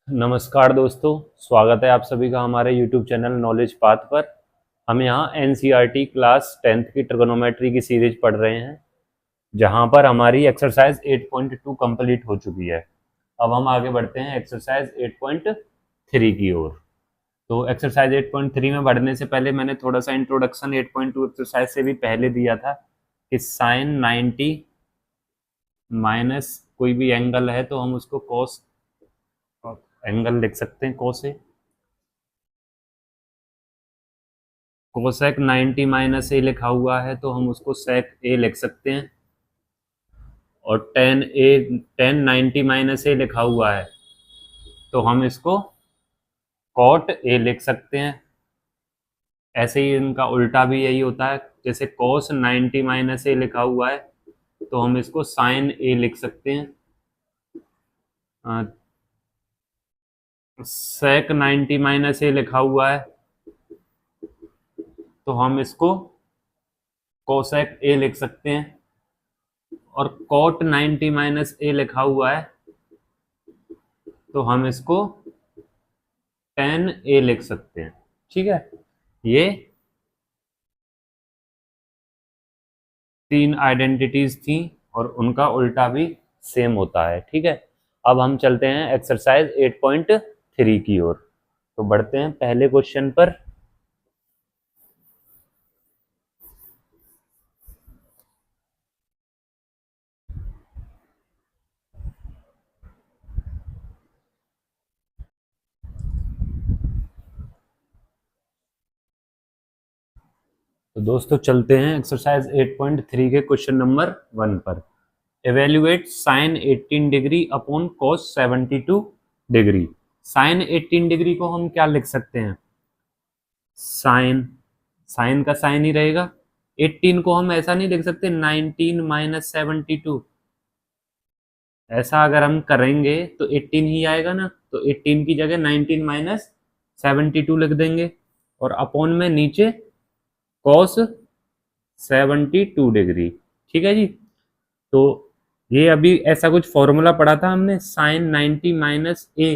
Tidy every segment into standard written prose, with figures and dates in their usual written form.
नमस्कार दोस्तों, स्वागत है आप सभी का हमारे YouTube चैनल नॉलेज पाथ पर। हम यहाँ NCERT क्लास 10th की ट्रिगोनोमेट्री की सीरीज पढ़ रहे हैं, जहाँ पर हमारी एक्सरसाइज 8.2 कंप्लीट हो चुकी है। अब हम आगे बढ़ते हैं एक्सरसाइज 8.3 की ओर। तो एक्सरसाइज 8.3 में बढ़ने से पहले मैंने थोड़ा सा इंट्रोडक्शन 8.2 एक्सरसाइज से भी पहले दिया था कि साइन 90 माइनस कोई भी एंगल है तो हम उसको कॉस एंगल लिख सकते हैं, कोसेक 90 माइनस ए लिखा हुआ है तो हम उसको सेक ए लिख सकते हैं। और टेन 90 माइनस ए लिखा हुआ है तो हम इसको कॉट ए लिख सकते हैं। ऐसे ही इनका उल्टा भी यही होता है, जैसे कोस 90 माइनस ए लिखा हुआ है तो हम इसको साइन ए लिख सकते हैं। सेक 90 माइनस ए लिखा हुआ है तो हम इसको कोसेक ए लिख सकते हैं। और कॉट 90 माइनस ए लिखा हुआ है तो हम इसको टेन ए लिख सकते हैं। ठीक है, ये तीन आइडेंटिटीज थी और उनका उल्टा भी सेम होता है। ठीक है, अब हम चलते हैं एक्सरसाइज 8.3 की ओर। तो बढ़ते हैं पहले क्वेश्चन पर। तो दोस्तों चलते हैं एक्सरसाइज 8.3 के क्वेश्चन नंबर 1 पर। Evaluate sine 18 degree upon cos 72 degree. Sine 18 degree को हम क्या लिख सकते हैं? साइन साइन का साइन ही रहेगा। 18 को हम ऐसा नहीं लिख सकते 19 माइनस 72। ऐसा अगर हम करेंगे तो 18 ही आएगा ना, तो 18 की जगह 19 माइनस 72 लिख देंगे और अपॉन में नीचे कॉस 72 डिग्री। ठीक है जी। तो ये अभी ऐसा कुछ फॉर्मूला पढ़ा था हमने, sine 90 minus A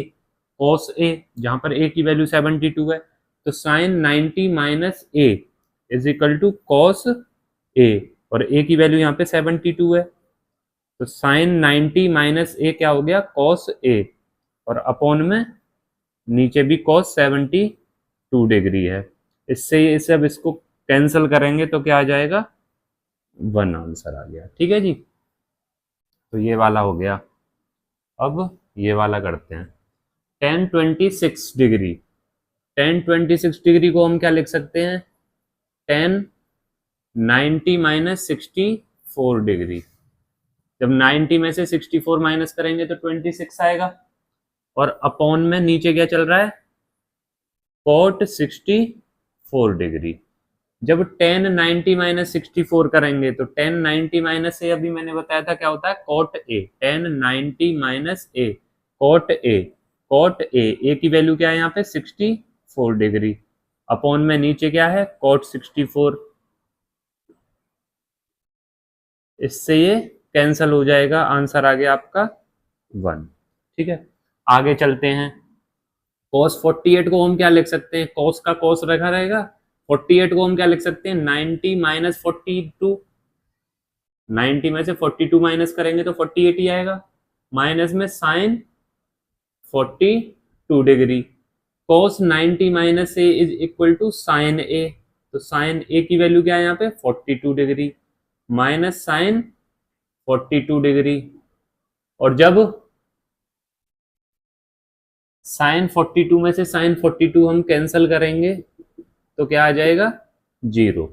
cos A, जहां पर ए की वैल्यू 72 है। तो sine 90 minus A is equal to cos A, और ए की वैल्यू यहाँ पे 72 है। तो साइन 90 माइनस ए क्या हो गया? कॉस ए, और अपॉन में नीचे भी कॉस 72 डिग्री है। इससे इसे अब इसको कैंसिल करेंगे तो क्या आ जाएगा? 1 आंसर आ गया। ठीक है जी, तो ये वाला हो गया। अब ये वाला करते हैं। Ten 26 degree. टेन 26 डिग्री को हम क्या लिख सकते हैं? Ten 90 minus 64 degree. जब 90 में से 64 माइनस करेंगे तो 26 आएगा, और अपॉन में नीचे क्या चल रहा है? Cot 64 degree. जब टेन 90 माइनस 64 करेंगे तो टेन 90 माइनस ए, अभी मैंने बताया था क्या होता है? Cot A. Tan 90 minus A cot A. Cot A की वैल्यू क्या है यहाँ पे? 64 डिग्री। अपॉन में नीचे क्या है? कॉट 64। इससे ये कैंसल हो जाएगा, आंसर आ गया आपका 1। ठीक है, आगे चलते हैं। cos 48 को हम क्या लिख सकते हैं? cos का cos रखा रहेगा। 48 को हम क्या लिख सकते हैं? 90 माइनस 42। 90 में से 42 माइनस करेंगे तो 48 ही आएगा, माइनस में sine 42 degree. cos 90 minus A is equal to sine A. तो साइन ए की वैल्यू क्या है यहाँ पे? 42 डिग्री, माइनस साइन 42 डिग्री। और जब साइन 42 में से साइन 42 हम कैंसिल करेंगे तो क्या आ जाएगा? 0।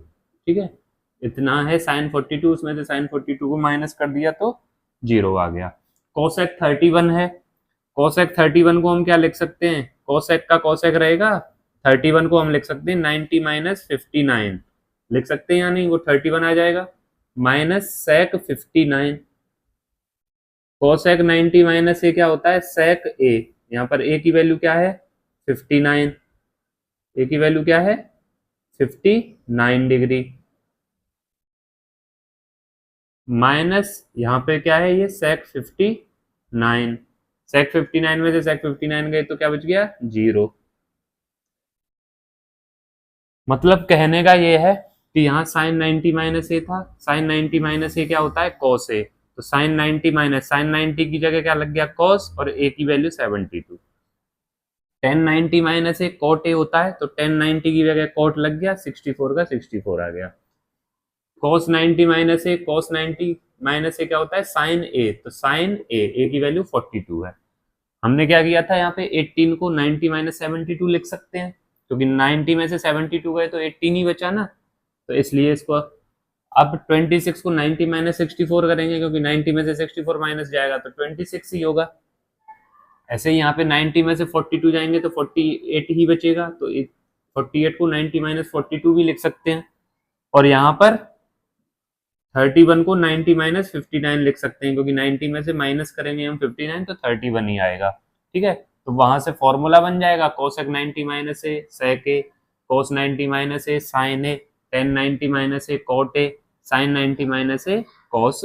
ठीक है, इतना है साइन 42, उसमें से साइन 42 को माइनस कर दिया तो 0 आ गया। कोसेक 31 है। कोसेक 31 को हम क्या लिख सकते हैं? कोसेक का कोसेक रहेगा 31 को हम लिख सकते हैं 90 माइनस 59 लिख सकते हैं, या नहीं? वो 31 आ जाएगा, minus sec 59। Cosec 90 minus A क्या होता है? सेक ए। यहाँ पर ए की वैल्यू क्या है? 59। ए की वैल्यू क्या है? 59 डिग्री, माइनस यहाँ पे क्या है? ये सेक 59। sec 59 में से sec 59 गए तो क्या बच गया 0। मतलब कहने का ये है कि यहाँ साइन 90 माइनस ए था, साइन 90 माइनस ए क्या होता है कॉस ए, तो साइन 90 माइनस साइन 90 की जगह क्या लग गया कॉस, और ए की value 72। Tan 90 minus A cot A होता है, तो टेन 90 की जगह कॉट लग गया, 64 का 64 आ गया। cos 90 minus A, cos 90 minus A क्या होता है साइन ए, तो साइन ए की वैल्यू 42 है। हमने क्या किया था यहाँ पे 18 को 90 माइनस 72 लिख सकते हैं, क्योंकि 90 में से 72 गए तो 18 ही बचा ना, तो इसलिए इसको अब 26 को 90 माइनस 64 करेंगे, क्योंकि 90 में से 64 माइनस जाएगा तो 26 ही होगा। ऐसे ही यहाँ पे 90 में से 42 जाएंगे तो 48 ही बचेगा, तो 48 को 90 माइनस 42 भी लिख सकते हैं। और यहाँ पर 31 को 90 माइनस 59 लिख सकते हैं, क्योंकि 90 में से माइनस करेंगे हम 59 तो 31 ही आएगा। ठीक है, तो वहां से फॉर्मूला बन जाएगा cosec 90 minus A sec A, cos 90 minus A sine A, tan 90 minus A cot A, sine 90 minus A cos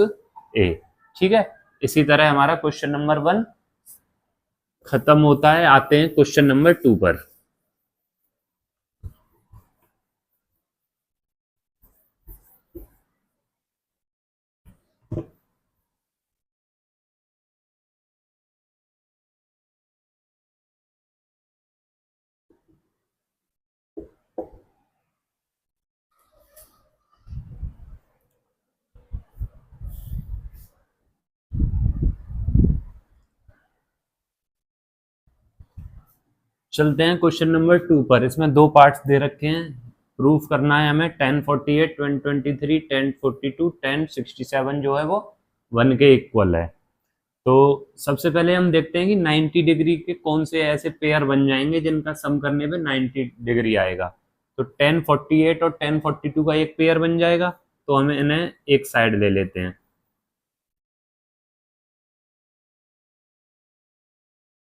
A. ठीक है, इसी तरह हमारा क्वेश्चन नंबर 1 खत्म होता है। आते हैं क्वेश्चन नंबर 2 पर। चलते हैं क्वेश्चन नंबर 2 पर। इसमें दो पार्ट्स दे रखे हैं, प्रूफ करना है हमें 1048, 1023, 1042, 1067 जो है वो 1 के इक्वल है। तो सबसे पहले हम देखते हैं कि 90 डिग्री के कौन से ऐसे पेयर बन जाएंगे जिनका सम करने पे 90 डिग्री आएगा। तो 1048 और 1042 का एक पेयर बन जाएगा, तो हमें इन्हें एक साइड ले लेते हैं।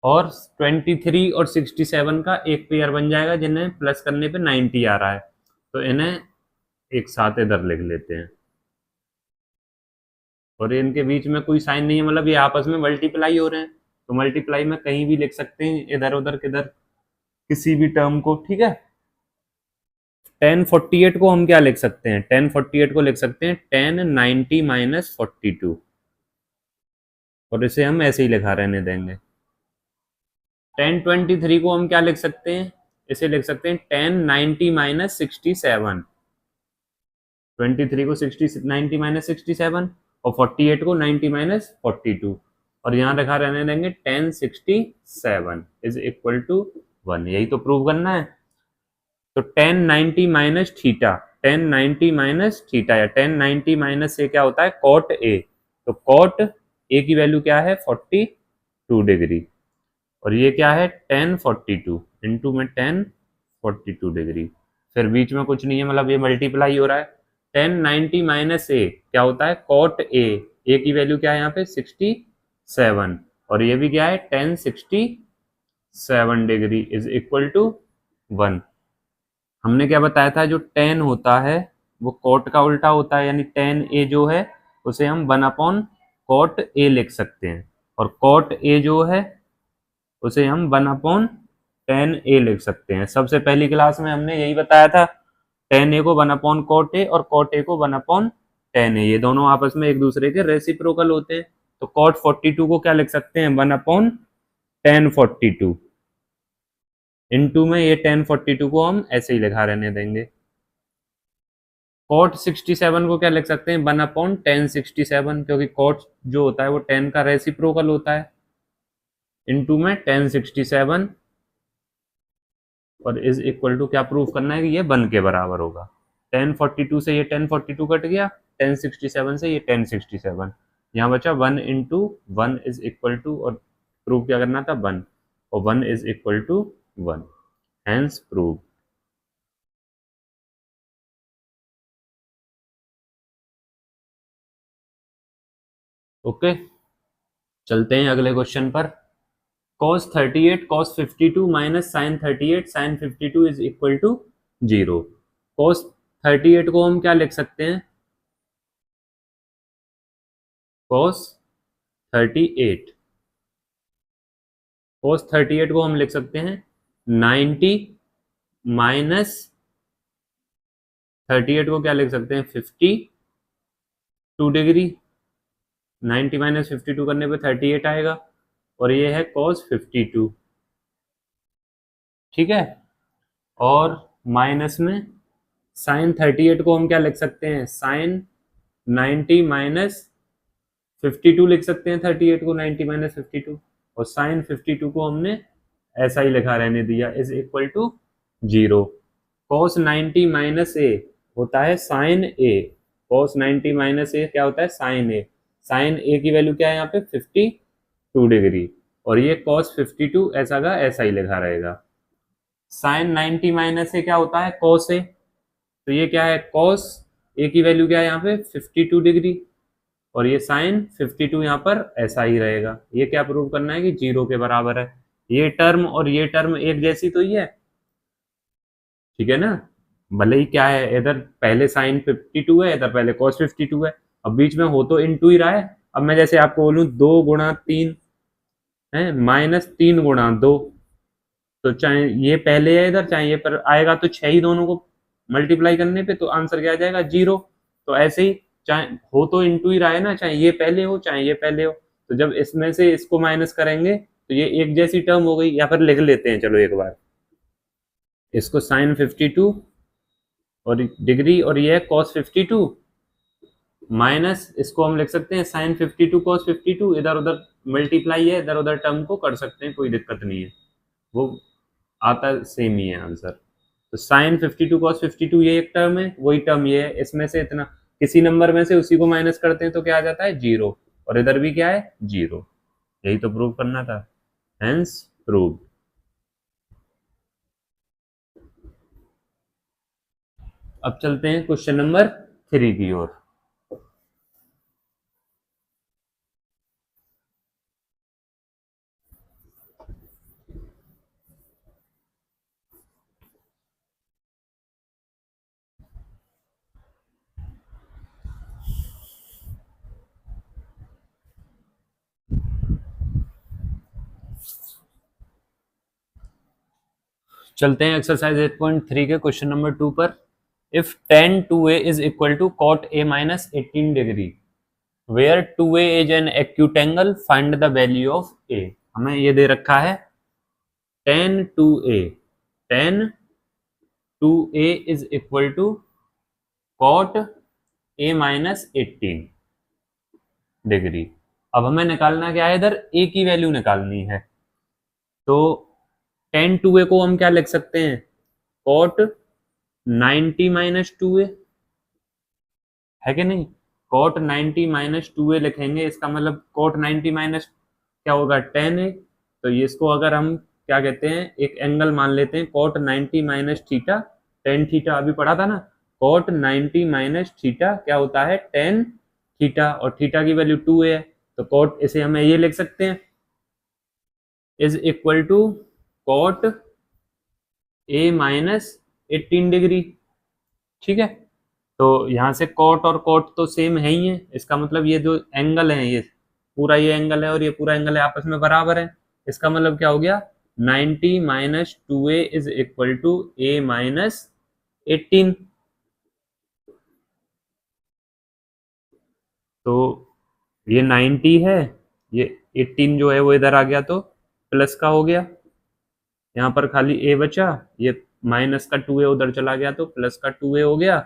और 23 और 67 का एक पेयर बन जाएगा, जिन्हें प्लस करने पे 90 आ रहा है, तो इन्हें एक साथ इधर लिख लेते हैं। और इनके बीच में कोई साइन नहीं है, मतलब ये आपस में मल्टीप्लाई हो रहे हैं, तो मल्टीप्लाई में कहीं भी लिख सकते हैं, इधर उधर किधर किसी भी टर्म को। ठीक है, 1048 को हम क्या लिख सकते हैं, 1048 को लिख सकते हैं 1090 माइनस 42, और इसे हम ऐसे ही लिखा रहने देंगे। 1023 को हम क्या लिख सकते हैं, इसे लिख सकते हैं 1090 माइनस 67, 23 को 90 माइनस 67, और 48 को 90 माइनस 42, और यहाँ लिखा रहने देंगे 1067 इज इक्वल टू 1। यही तो प्रूव करना है। तो 1090 माइनस थीटा, 1090 माइनस थीटा या 1090 माइनस से क्या होता है कॉट ए, तो कॉट ए की वैल्यू क्या है 42 डिग्री, और ये क्या है 1042 इंटू में 1042 डिग्री, फिर बीच में कुछ नहीं है, मतलब ये मल्टीप्लाई हो रहा है। 1090 माइनस ए क्या होता है कॉट ए की वैल्यू क्या है यहाँ पे 67, और ये भी क्या है 1067 डिग्री इज इक्वल टू 1। हमने क्या बताया था, जो टेन होता है वो कॉट का उल्टा होता है, यानी टेन ए जो है उसे हम 1 अपॉन कॉट ए लिख सकते हैं, और कॉट ए जो है उसे हम 1/10 ए लिख सकते हैं। सबसे पहली क्लास में हमने यही बताया था, 10 ए को 1/cot ए और cot ए को 1/10 ए, ये दोनों आपस में एक दूसरे के रेसिप्रोकल होते हैं। तो cot 42 को क्या लिख सकते हैं 1/1042, इनटू में ये 1042 को हम ऐसे ही लिखा रहने देंगे। cot 67 को क्या लिख सकते हैं 1/1067, क्योंकि cot जो होता है वो 10 का रेसिप्रोकल होता है, इनटू में 1067, और इज इक्वल टू क्या प्रूफ करना है कि ये 1 के बराबर होगा। 1042 से ये 1042 कट गया, 1067 से ये 1067, यहाँ बचा 1 इंटू 1 इज इक्वल टू, और प्रूफ क्या करना था 1, और 1 is equal to 1, hence prove. Okay, चलते हैं अगले क्वेश्चन पर। cos 38 cos 52 minus sine 38 sine 52 is equal to 0। cos 38 को हम क्या लिख सकते हैं cos 38, cos 38 को हम लिख सकते हैं 90 माइनस 38 को क्या लिख सकते हैं 52 डिग्री। 90 माइनस 52 करने पे 38 आएगा और ये है cos 52। ठीक है, और माइनस में साइन 38 को हम क्या लिख सकते हैं साइन 90 माइनस 52 लिख सकते हैं 38 को 90 माइनस 52, और साइन 52 को हमने ऐसा ही लिखा रहने दिया is equal to 0। cos 90 minus A होता है sine A, cos 90 minus A क्या होता है साइन ए। साइन ए की वैल्यू क्या है यहाँ पे 52 डिग्री, और ये cos 52 ऐसा का ऐसा ही लिखा रहेगा। साइन 90 माइनस ए क्या होता है cos ए, तो ये क्या है cos ए की वैल्यू क्या है यहाँ पे 52 डिग्री, और ये साइन 52 यहाँ पर ऐसा ही रहेगा। ये क्या प्रूव करना है कि 0 के बराबर है। ये टर्म और ये टर्म एक जैसी तो ही है, ठीक है ना। भले ही क्या है इधर पहले साइन 52 है, इधर पहले cos 52 है, अब बीच में हो तो इनटू ही रहा है। अब मैं जैसे आपको बोलूं 2 गुणा 3 है माइनस 3 गुणा 2, तो चाहे ये पहले है इधर चाहे ये पर आएगा तो 6 ही दोनों को मल्टीप्लाई करने पे, तो आंसर क्या आ जाएगा 0। तो ऐसे ही चाहे हो तो इनटू ही रहा है ना, चाहे ये पहले हो चाहे ये पहले हो, तो जब इसमें से इसको माइनस करेंगे तो ये एक जैसी टर्म हो गई। या फिर लिख लेते हैं चलो एक बार इसको साइन 52 और डिग्री, और ये है cos 52 माइनस इसको हम लिख सकते हैं साइन 52 cos 52, इधर उधर मल्टीप्लाई है, इधर उधर टर्म को कर सकते हैं, कोई दिक्कत नहीं है, वो आता सेम ही है आंसर। तो साइन 52 cos 52 ये एक टर्म है, वही टर्म ये है, इसमें से इतना किसी नंबर में से उसी को माइनस करते हैं तो क्या आ जाता है 0, और इधर भी क्या है 0। यही तो प्रूव करना था, हेंस प्रूव। अब चलते हैं क्वेश्चन नंबर 3 की ओर। चलते हैं एक्सरसाइज 8.3 के क्वेश्चन नंबर 2 पर। If tan 2a is equal to cot a minus 18 degree where 2a is an acute angle find the value of a। हमें ये दे रखा है tan 2a, tan 2a is equal to cot a minus 18 degree. अब हमें निकालना क्या है, इधर a की वैल्यू निकालनी है, तो tan 2a को हम क्या लिख सकते हैं cot 90 माइनस 2a, है कि नहीं। cot 90 माइनस 2a लिखेंगे, इसका मतलब cot 90 माइनस क्या होगा tan a, तो ये इसको अगर हम क्या कहते हैं एक एंगल मान लेते हैं cot 90 minus theta tan theta, अभी पढ़ा था ना cot 90 माइनस थीटा क्या होता है tan थीटा, और थीटा की वैल्यू 2a है, तो cot इसे हमें ये लिख सकते हैं is equal to cot a minus 18 degree. ठीक है, तो यहाँ से cot और cot तो सेम है ही है, इसका मतलब ये जो एंगल है ये पूरा ये एंगल है और ये पूरा एंगल है आपस में बराबर है। इसका मतलब क्या हो गया 90 minus 2a is equal to a minus 18। तो ये 90 है, ये 18 जो है वो इधर आ गया तो प्लस का हो गया, यहाँ पर खाली a बचा, ये माइनस का 2a उधर चला गया तो प्लस का 2a हो गया।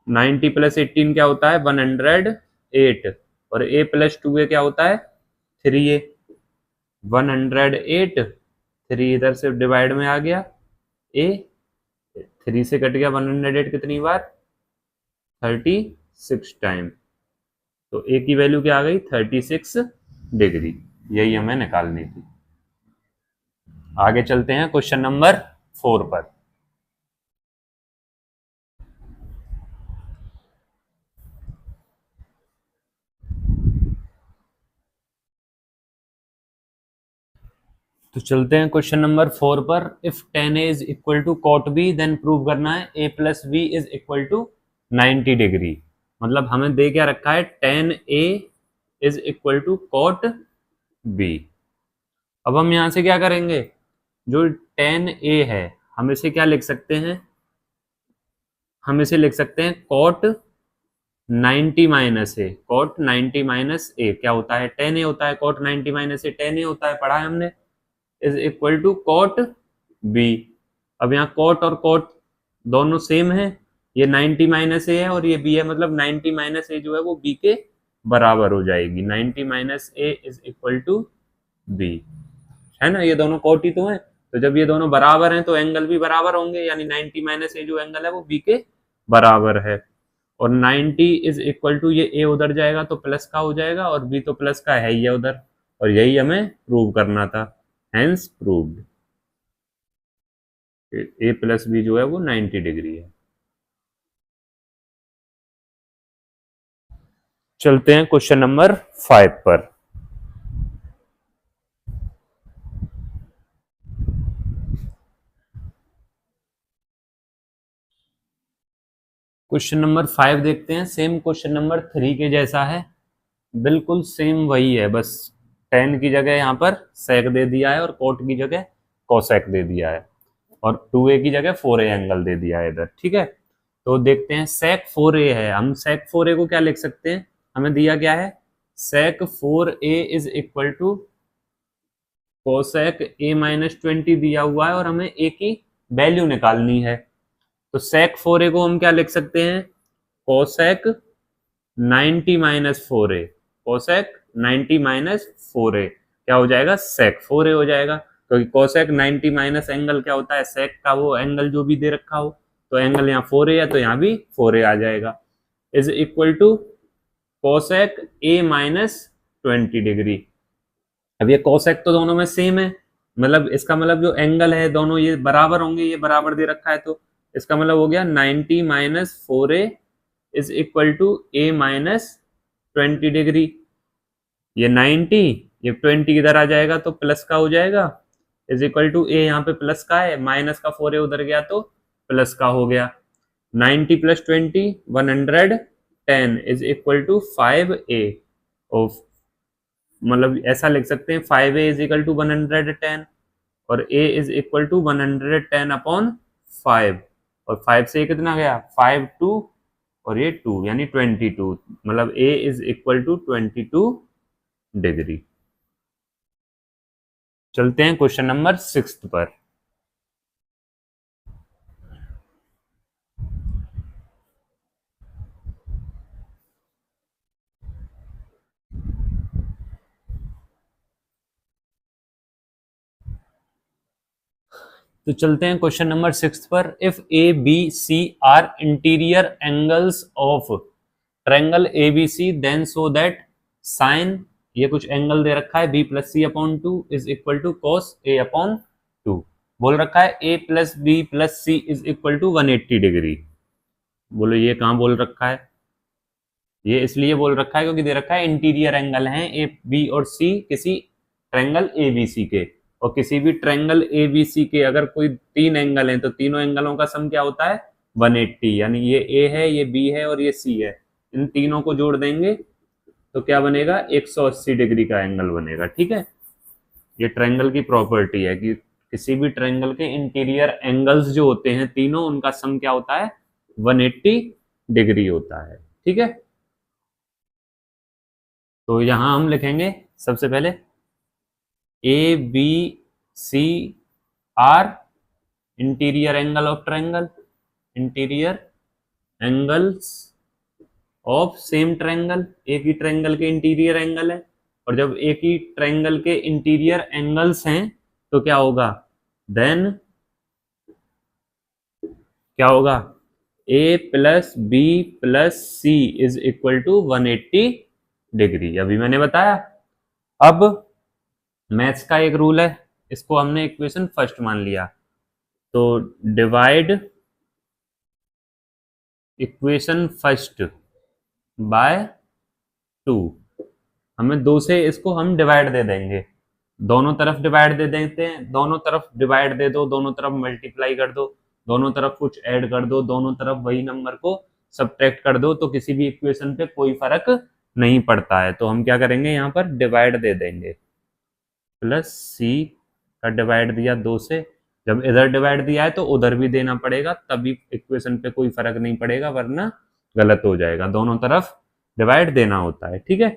90 प्लस 18 क्या होता है 108, और a प्लस 2a क्या होता है 3a। 108, 3 इधर से डिवाइड में आ गया, a 3 से कट गया 108 कितनी बार 36 टाइम, तो a की वैल्यू क्या आ गई 36 डिग्री। यही हमें निकालनी थी। आगे चलते हैं क्वेश्चन नंबर 4 पर। तो चलते हैं क्वेश्चन नंबर 4 पर। If tan a is equal to cot b then prove करना है a plus b is equal to 90 degree. मतलब हमें दे क्या रखा है tan a is equal to cot b। अब हम यहाँ से क्या करेंगे, जो tan A है हम इसे क्या लिख सकते हैं, हम इसे लिख सकते हैं cot 90 minus A. cot 90 minus A क्या होता है, tan A होता है। cot 90 minus A tan A होता है, पढ़ा है हमने, is equal to cot B। अब यहाँ cot और cot दोनों सेम है, ये 90 माइनस ए है और ये B है, मतलब 90 माइनस ए जो है वो B के बराबर हो जाएगी। 90 minus A is equal to B, है ना, ये दोनों cot ही तो हैं। तो जब ये दोनों बराबर हैं तो एंगल भी बराबर होंगे, यानी 90 माइनस ए जो एंगल है वो B के बराबर है। और 90 इज इक्वल टू, ये A उधर जाएगा तो प्लस का हो जाएगा, और B तो प्लस का है ही है उधर, और यही हमें प्रूव करना था, hence proved. A plus B जो है वो 90 डिग्री है। चलते हैं क्वेश्चन नंबर 5 पर। क्वेश्चन नंबर 5 देखते हैं, सेम क्वेश्चन नंबर 3 के जैसा है, बिल्कुल सेम वही है, बस tan की जगह यहाँ पर sec दे दिया है और cot की जगह cosec दे दिया है, और 2a की जगह 4a एंगल दे दिया है इधर, ठीक है। तो देखते हैं sec 4a है, हम sec 4a को क्या लिख सकते हैं, हमें दिया क्या है, sec 4a is equal to cosec a minus 20 दिया हुआ है, और हमें a की वैल्यू निकालनी है। तो sec 4a को हम क्या लिख सकते हैं, cosec 90 minus 4a, cosec 90 minus 4a क्या हो जाएगा, sec 4a हो जाएगा, क्योंकि cosec 90 माइनस एंगल क्या होता है, sec का वो एंगल जो भी दे रखा हो, तो एंगल यहाँ 4a है तो यहाँ भी 4a आ जाएगा, is equal to cosec a minus 20 degree. अब ये cosec तो दोनों में सेम है, मतलब इसका मतलब जो एंगल है दोनों ये बराबर होंगे, ये बराबर दे रखा है, तो इसका मतलब हो गया 90 minus 4a is equal to a minus 20 degree. ये 90, ये 20 इधर आ जाएगा तो प्लस का हो जाएगा, इज इक्वल टू a, यहाँ पे प्लस का है, माइनस का 4a उधर गया तो प्लस का हो गया। 90 plus 20 110 is equal to 5a, ऑफ मतलब ऐसा लिख सकते हैं 5a इज इक्वल टू 110, और a is equal to 110 upon 5, और 5 से कितना गया 5 2, और ये 2 यानी 22, मतलब a is equal to 22 degree. चलते हैं क्वेश्चन नंबर 6 पर। तो चलते हैं क्वेश्चन नंबर 6 पर। If A B C are interior angles of triangle A B C then so that sine, ये कुछ एंगल दे रखा है B plus C upon 2 is equal to cos A upon 2, बोल रखा है A plus B plus C is equal to 180 degree. बोलो ये कहाँ बोल रखा है, ये इसलिए बोल रखा है क्योंकि दे रखा है इंटीरियर एंगल हैं ए बी और सी किसी ट्रायंगल ए बी सी के, और किसी भी ट्रायंगल ए बी सी के अगर कोई 3 एंगल हैं तो तीनों एंगलों का सम क्या होता है 180, यानी ये ए है, ये बी है और ये सी है, इन तीनों को जोड़ देंगे तो क्या बनेगा 180 डिग्री का एंगल बनेगा, ठीक है। ये ट्रायंगल की प्रॉपर्टी है कि किसी भी ट्रायंगल के इंटीरियर एंगल्स जो होते हैं तीनों, उनका सम क्या होता है 180 डिग्री होता है, ठीक है। तो यहां हम लिखेंगे सबसे पहले A B C are interior angle of triangle, interior angles of same triangle, एक ही ट्रायंगल के इंटीरियर एंगल है, और जब एक ही ट्रायंगल के इंटीरियर एंगल्स हैं तो क्या होगा, देन क्या होगा a plus B plus C is equal to 180 degree, अभी मैंने बताया। अब मैथ्स का एक रूल है, इसको हमने इक्वेशन फर्स्ट मान लिया, तो डिवाइड इक्वेशन फर्स्ट बाय 2, हमें 2 से इसको हम डिवाइड दे देंगे, दोनों तरफ डिवाइड दे देते हैं, दोनों तरफ डिवाइड दे दो, दोनों तरफ मल्टीप्लाई कर दो, दोनों तरफ कुछ ऐड कर दो, दोनों तरफ वही नंबर को सब्ट्रैक्ट कर दो, तो किसी भी इक्वेशन पे कोई फर्क नहीं पड़ता है। तो हम क्या करेंगे, यहाँ पर डिवाइड दे देंगे, प्लस सी का डिवाइड दिया 2 से, जब इधर डिवाइड दिया है तो उधर भी देना पड़ेगा, तभी इक्वेशन पे कोई फर्क नहीं पड़ेगा, वरना गलत हो जाएगा। दोनों तरफ डिवाइड देना होता है, ठीक है।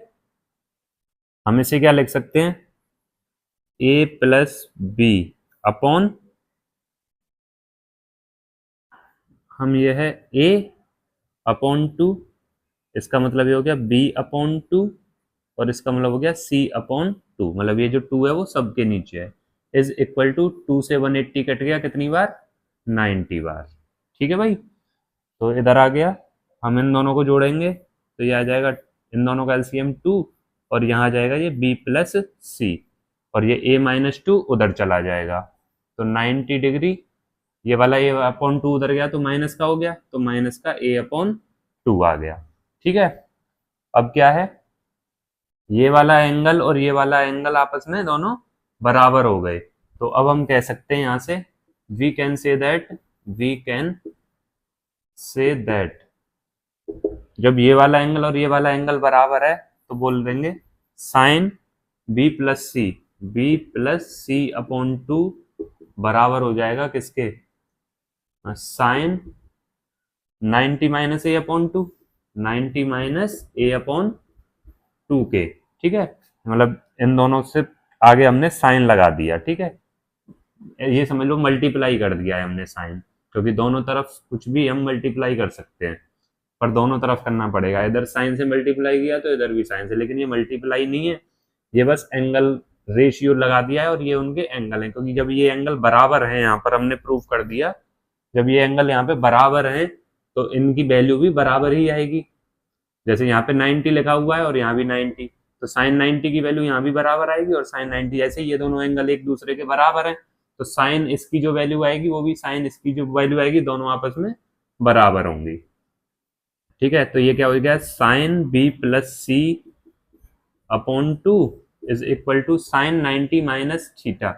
हम इसे क्या लिख सकते हैं, ए प्लस बी अपॉन, हम ये है ए अपॉन 2, इसका मतलब ये हो गया बी अपॉन 2, और इसका मतलब हो गया सी अपॉन 2, मतलब ये जो 2 है वो सबके नीचे है, इज इक्वल टू 2 से 180 कट गया कितनी बार, 90 बार, ठीक है भाई। तो इधर आ गया, हम इन दोनों को जोड़ेंगे तो ये आ जाएगा, इन दोनों का एलसीएम 2, और यहाँ आ जाएगा ये b प्लस सी, और ये a माइनस 2 उधर चला जाएगा, तो 90 डिग्री, ये वाला a अपॉन 2 उधर गया तो माइनस का हो गया, तो माइनस का a अपॉन 2 आ गया, ठीक है। अब क्या है, ये वाला एंगल और ये वाला एंगल आपस में दोनों बराबर हो गए, तो अब हम कह सकते हैं यहां से, वी कैन से दैट जब ये वाला एंगल और ये वाला एंगल बराबर है तो बोल देंगे sign B plus C upon 2 बराबर हो जाएगा किसके, साइन 90 माइनस ए अपॉन 2, 90 माइनस ए अपॉन 2 के, ठीक है। मतलब इन दोनों से आगे हमने साइन लगा दिया, ठीक है, ये समझ लो मल्टीप्लाई कर दिया है हमने साइन, क्योंकि दोनों तरफ कुछ भी हम मल्टीप्लाई कर सकते हैं, पर दोनों तरफ करना पड़ेगा, इधर साइन से मल्टीप्लाई किया तो इधर भी साइन से, लेकिन ये मल्टीप्लाई नहीं है, ये बस एंगल रेशियो लगा दिया है, और ये उनके एंगल हैं, क्योंकि जब ये एंगल बराबर है, यहाँ पर हमने प्रूव कर दिया, जब ये एंगल यहाँ पे बराबर है तो इनकी वैल्यू भी बराबर ही आएगी, जैसे यहाँ पे 90 लिखा हुआ है और यहाँ भी 90, तो साइन 90 की वैल्यू यहाँ भी बराबर आएगी, और साइन 90 ऐसे ये दोनों एंगल एक दूसरे के बराबर हैं, तो साइन इसकी जो वैल्यू आएगी वो भी साइन इसकी जो वैल्यू आएगी, दोनों आपस में बराबर होंगी, ठीक है। तो ये क्या हो गया, sine B plus C upon 2 is equal to sine 90 minus theta,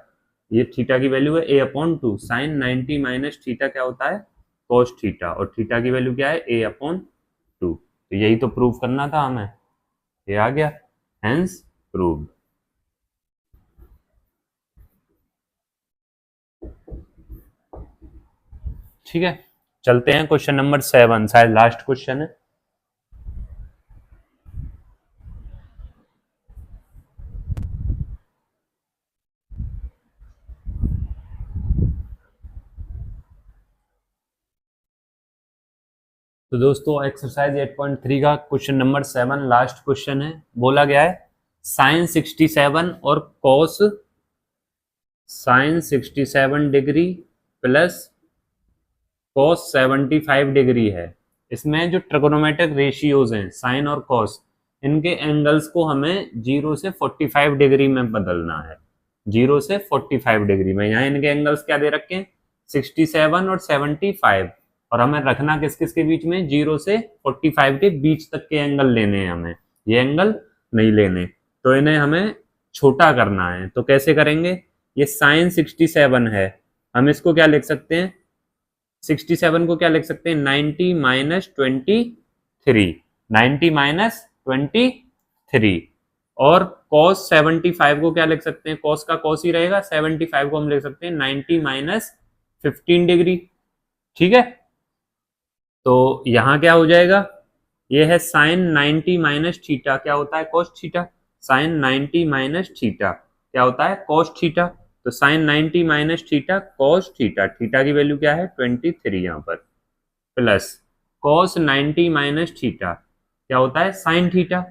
ये थीटा की वैल्यू है A upon 2, sine 90 minus theta क्या होता है, कोस थीटा, और थीटा की वैल्यू क्या है, ए अपॉन 2, तो यही तो प्रूव करना था हमें, ये आ गया, हेंस प्रूव्ड। ठीक है, चलते हैं क्वेश्चन नंबर 7, शायद लास्ट क्वेश्चन है। तो दोस्तों एक्सरसाइज 8.3 का क्वेश्चन नंबर 7 लास्ट क्वेश्चन है। बोला गया है साइन 67 और cos sine 67 degree plus cos 75 degree है। इसमें जो ट्रिगोनोमेट्रिक रेशियोज हैं साइन और कॉस, इनके एंगल्स को हमें 0 से 45 डिग्री में बदलना है, 0 से 45 डिग्री में। यहाँ इनके एंगल्स क्या दे रखे हैं, 67 और 75, और हमें रखना किस किस के बीच में, 0 से 45 के बीच तक के एंगल लेने हैं हमें, ये एंगल नहीं लेने, तो इन्हें हमें छोटा करना है। तो कैसे करेंगे, ये साइन 67 है, हम इसको क्या लिख सकते हैं, 67 को क्या लिख सकते हैं, 90 माइनस 23, 90 माइनस 23, और cos 75 को क्या लिख सकते हैं, cos का cos ही रहेगा, 75 को हम लिख सकते हैं 90 माइनस 15 डिग्री, ठीक है। तो यहां क्या हो जाएगा, ये है साइन 90 माइनस थीटा, क्या होता है cos theta, sine 90 minus theta क्या होता है cos थीटा, तो sine 90 minus theta cos theta, theta की वैल्यू क्या है 23 यहाँ पर, प्लस cos 90 माइनस थीटा क्या होता है साइन थीटा,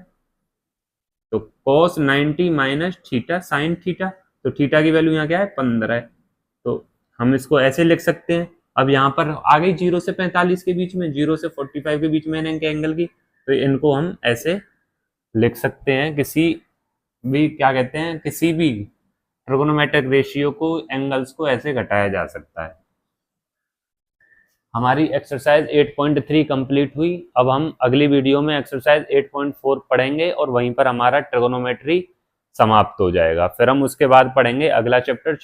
तो cos 90 minus theta sine theta, तो थीटा की वैल्यू यहाँ क्या है 15, तो हम इसको ऐसे लिख सकते हैं। अब यहाँ पर आ गई 0 से 45 के बीच में, 0 से 45 के बीच में इनके एंगल की, तो इनको हम ऐसे लिख सकते हैं, किसी भी क्या कहते हैं, किसी भी ट्रिगोनोमेट्रिक रेशियो को, एंगल्स को ऐसे घटाया जा सकता है। हमारी एक्सरसाइज 8.3 कंप्लीट हुई। अब हम अगली वीडियो में एक्सरसाइज 8.4 पढ़ेंगे और वहीं पर हमारा ट्रिगोनोमेट्री समाप्त हो जाएगा। फिर हम उसके बाद पढ़ेंगे अगला चैप्टर